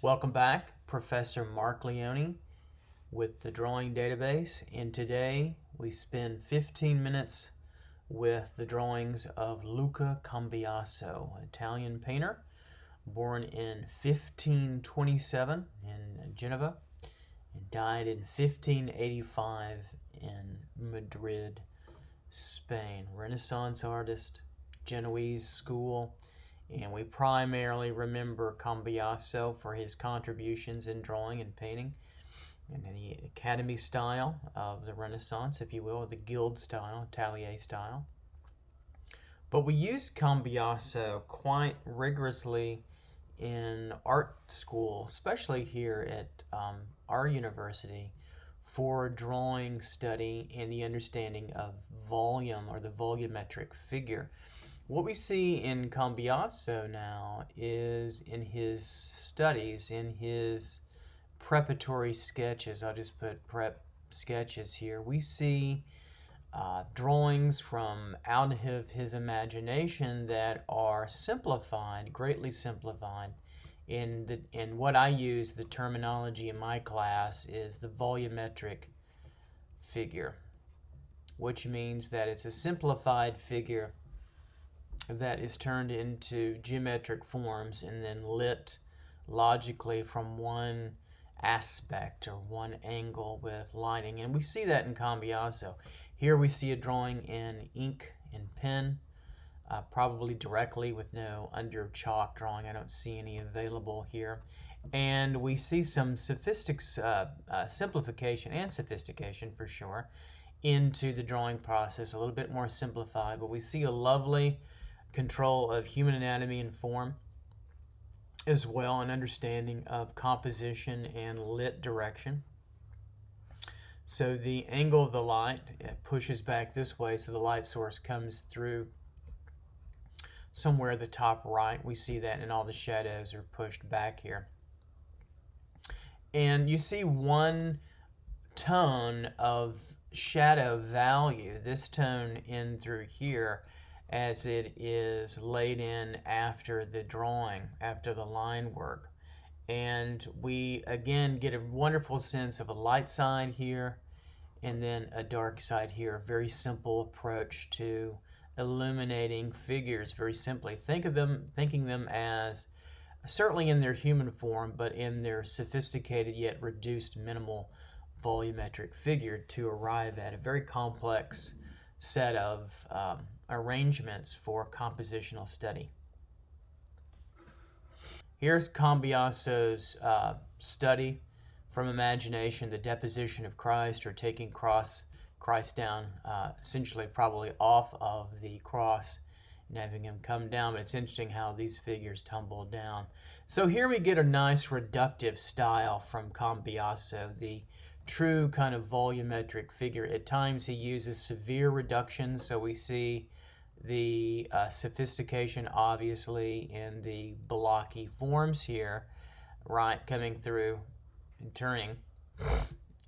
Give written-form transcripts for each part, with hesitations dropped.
Welcome back, Professor Marc Leone with the Drawing Database, and today we spend 15 minutes with the drawings of Luca Cambiaso, an Italian painter, born in 1527 in Geneva and died in 1585 in Madrid, Spain. Renaissance artist, Genoese school. And we primarily remember Cambiaso for his contributions in drawing and painting and the academy style of the Renaissance, if you will, the guild style, atelier style. But we used Cambiaso quite rigorously in art school, especially here at our university, for drawing study and the understanding of volume or the volumetric figure. What we see in Cambiaso now is in his studies, in his preparatory sketches, I'll just put prep sketches here, we see drawings from out of his imagination that are simplified, greatly simplified. In what I use, the terminology in my class is the volumetric figure, which means that it's a simplified figure that is turned into geometric forms and then lit logically from one aspect or one angle with lighting. And we see that in Cambiaso. Here we see a drawing in ink and pen, probably directly with no under chalk drawing. I don't see any available here. And we see some simplification and sophistication for sure into the drawing process, a little bit more simplified, but we see a lovely control of human anatomy and form, as well an understanding of composition and lit direction. So the angle of the light pushes back this way, so the light source comes through somewhere at the top right. We see that, and all the shadows are pushed back here. And you see one tone of shadow value, this tone in through here, as it is laid in after the drawing, after the line work. And we again get a wonderful sense of a light side here and then a dark side here. A very simple approach to illuminating figures, very simply. Thinking them as certainly in their human form, but in their sophisticated yet reduced minimal volumetric figure to arrive at a very complex set of arrangements for compositional study. Here's Cambiaso's study from imagination, the deposition of Christ, or taking Christ down, essentially probably off of the cross and having him come down. But it's interesting how these figures tumble down. So here we get a nice reductive style from Cambiaso, the true kind of volumetric figure. At times he uses severe reductions, so we see the sophistication obviously in the blocky forms here, right, coming through and turning.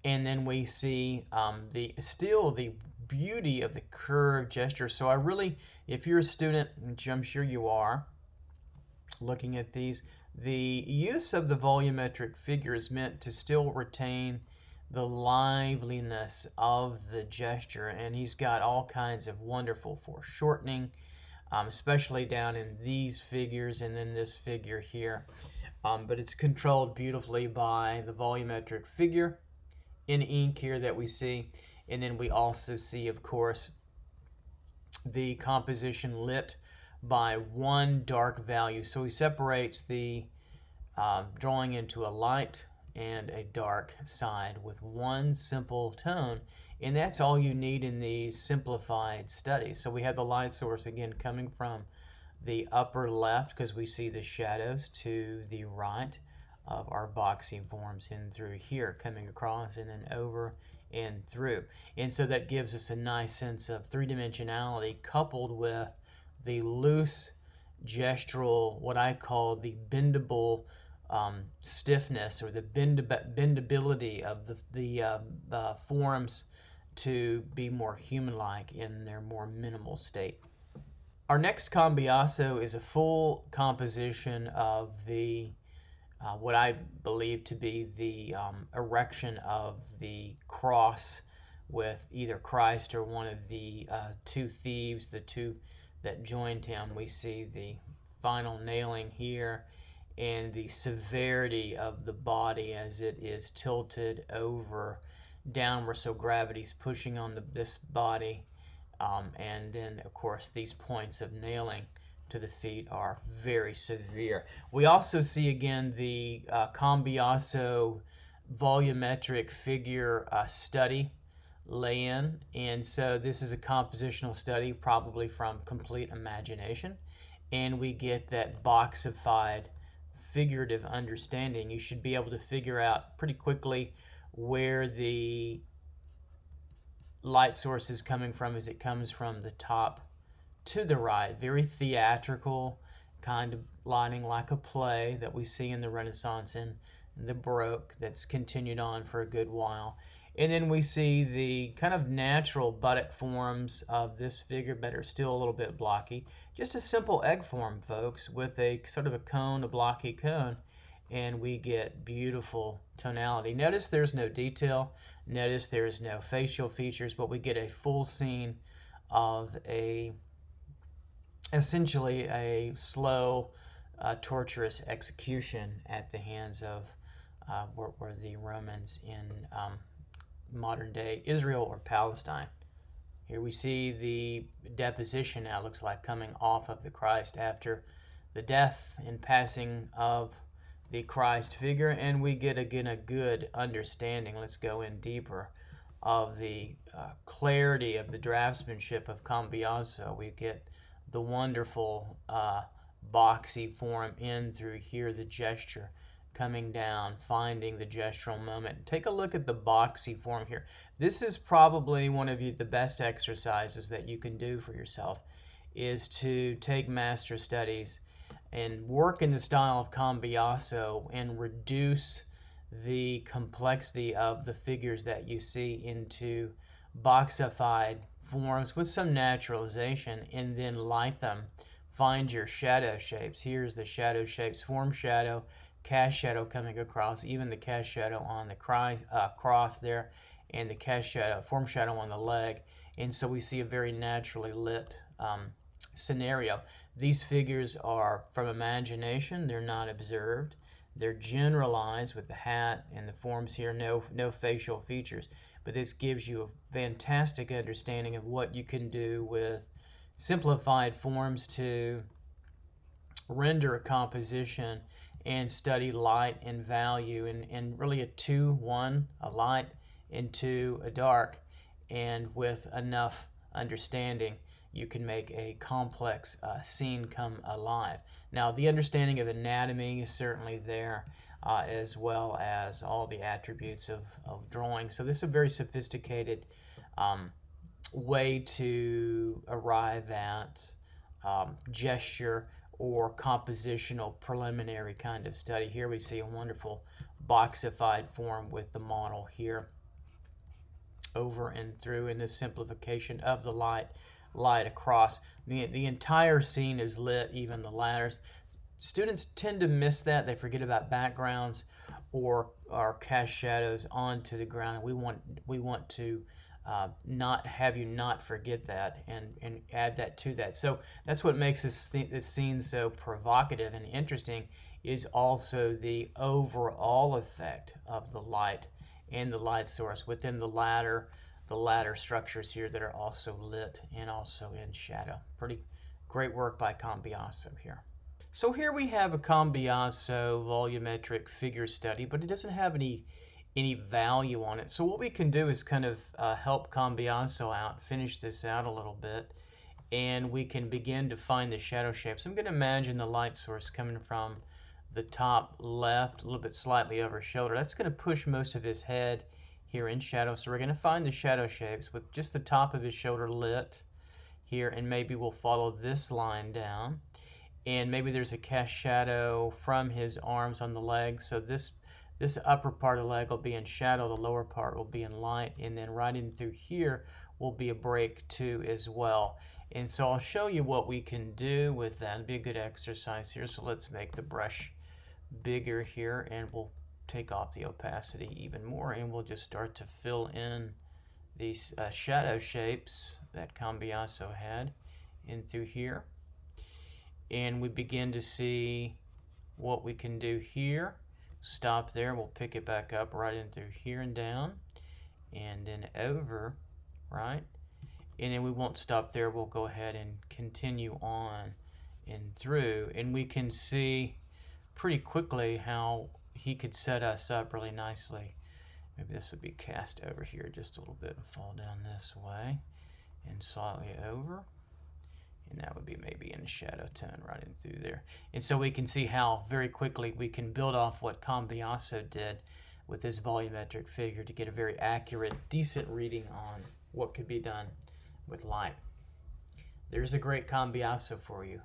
And then we see the beauty of the curved gesture. So I really, if you're a student, which I'm sure you are, looking at these, the use of the volumetric figure is meant to still retain the liveliness of the gesture, and he's got all kinds of wonderful foreshortening, especially down in these figures and then this figure here. But it's controlled beautifully by the volumetric figure in ink here that we see, and then we also see, of course, the composition lit by one dark value. So he separates the drawing into a light and a dark side with one simple tone, and that's all you need in these simplified studies. So we have the light source again coming from the upper left, because we see the shadows to the right of our boxing forms in through here, coming across and then over and through. And so that gives us a nice sense of three-dimensionality coupled with the loose gestural, what I call the bendable stiffness, or the bendability of the forms to be more human-like in their more minimal state. Our next Cambiaso is a full composition of the what I believe to be the erection of the cross with either Christ or one of the two thieves, the two that joined him. We see the final nailing here and the severity of the body as it is tilted over downward, so gravity's pushing on this body, and then of course these points of nailing to the feet are very severe. We also see again the Cambiaso volumetric figure study lay-in, and so this is a compositional study probably from complete imagination, and we get that boxified figurative understanding. You should be able to figure out pretty quickly where the light source is coming from as it comes from the top to the right. Very theatrical kind of lighting, like a play that we see in the Renaissance and the Baroque that's continued on for a good while. And then we see the kind of natural buttock forms of this figure, but are still a little bit blocky. Just a simple egg form, folks, with a sort of a cone, a blocky cone, and we get beautiful tonality. Notice there's no detail. Notice there's no facial features, but we get a full scene of essentially a slow, torturous execution at the hands of were the Romans in modern day Israel or Palestine. Here we see the deposition now, looks like, coming off of the Christ after the death and passing of the Christ figure, and we get again a good understanding. Let's go in deeper of the clarity of the draftsmanship of Cambiaso. We get the wonderful boxy form in through here, the gesture coming down, finding the gestural moment. Take a look at the boxy form here. This is probably one of the best exercises that you can do for yourself, is to take master studies and work in the style of Cambiaso and reduce the complexity of the figures that you see into boxified forms with some naturalization, and then light them. Find your shadow shapes. Here's the shadow shapes: form shadow, cast shadow coming across, even the cast shadow on the cross there, and the cast shadow, form shadow on the leg. And so we see a very naturally lit scenario. These figures are from imagination. They're not observed. They're generalized with the hat and the forms here, no facial features. But this gives you a fantastic understanding of what you can do with simplified forms to render a composition and study light and value, and really a 2-1, a light, and 2, a dark. And with enough understanding, you can make a complex scene come alive. Now, the understanding of anatomy is certainly there, as well as all the attributes of drawing. So this is a very sophisticated way to arrive at gesture or compositional preliminary kind of study. Here we see a wonderful boxified form with the model here over and through in the simplification of the light across. The entire scene is lit, even the ladders. Students tend to miss that. They forget about backgrounds or cast shadows onto the ground. We want to not have you not forget that and add that to that. So that's what makes this scene so provocative and interesting, is also the overall effect of the light and the light source within the ladder structures here that are also lit and also in shadow. Pretty great work by Cambiaso here. So here we have a Cambiaso volumetric figure study, but it doesn't have any value on it. So what we can do is kind of help Cambiaso out, finish this out a little bit, and we can begin to find the shadow shapes. I'm going to imagine the light source coming from the top left, a little bit slightly over his shoulder. That's going to push most of his head here in shadow. So we're going to find the shadow shapes with just the top of his shoulder lit here, and maybe we'll follow this line down. And maybe there's a cast shadow from his arms on the leg. So this upper part of the leg will be in shadow, the lower part will be in light, and then right in through here will be a break too as well. And so I'll show you what we can do with that. It'll be a good exercise here. So let's make the brush bigger here, and we'll take off the opacity even more, and we'll just start to fill in these shadow shapes that Cambiaso had in through here. And we begin to see what we can do here. Stop there, we'll pick it back up right in through here and down, and then over, right? And then we won't stop there, we'll go ahead and continue on and through, and we can see pretty quickly how he could set us up really nicely. Maybe this would be cast over here just a little bit and fall down this way and slightly over, and that would be maybe in shadow tone right in through there. And so we can see how very quickly we can build off what Cambiaso did with his volumetric figure to get a very accurate, decent reading on what could be done with light. There's a great Cambiaso for you.